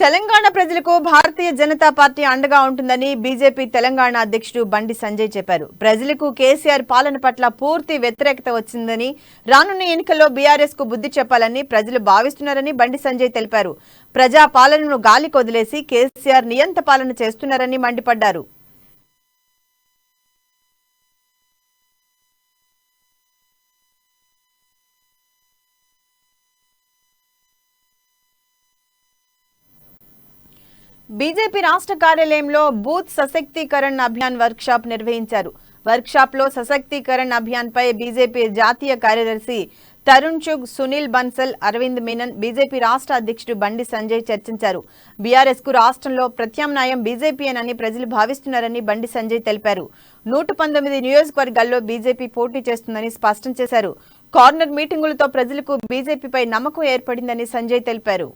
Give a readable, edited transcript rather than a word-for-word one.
తెలంగాణ ప్రజలకు భారతీయ జనతా పార్టీ అండగా ఉంటుందని బీజేపీ తెలంగాణ అధ్యక్షుడు బండి సంజయ్ చెప్పారు. ప్రజలకు కేసీఆర్ పాలన పట్ల పూర్తి వ్యతిరేకత వచ్చిందని, రానున్న ఎన్నికల్లో బీఆర్ఎస్ కు బుద్ధి చెప్పాలని ప్రజలు భావిస్తున్నారని బండి సంజయ్ తెలిపారు. ప్రజా పాలనను గాలికి వదిలేసి కేసీఆర్ నియంత పాలన చేస్తున్నారని మండిపడ్డారు. బీజేపీ రాష్ట్ర కార్యాలయంలో బూత్ సశక్తీకరణ అభియాన్ వర్క్ షాప్ నిర్వహించారు. వర్క్ షాప్ లో సశక్తీకరణ అభియాన్ పై బీజేపీ జాతీయ కార్యదర్శి తరుణ్ చుగ్, సునీల్ బన్సల్, అరవింద్ మీనన్, బీజేపీ రాష్ట్ర అధ్యక్షుడు బండి సంజయ్ చర్చించారు. బీఆర్ఎస్ కు రాష్ట్రంలో ప్రత్యామ్నాయం బీజేపీయేనని ప్రజలు భావిస్తున్నారని బండి సంజయ్ తెలిపారు. 119 నియోజకవర్గాల్లో బీజేపీ పోటీ చేస్తుందని స్పష్టం చేశారు. కార్నర్ మీటింగులతో ప్రజలకు బీజేపీపై నమ్మకం ఏర్పడిందని సంజయ్ తెలిపారు.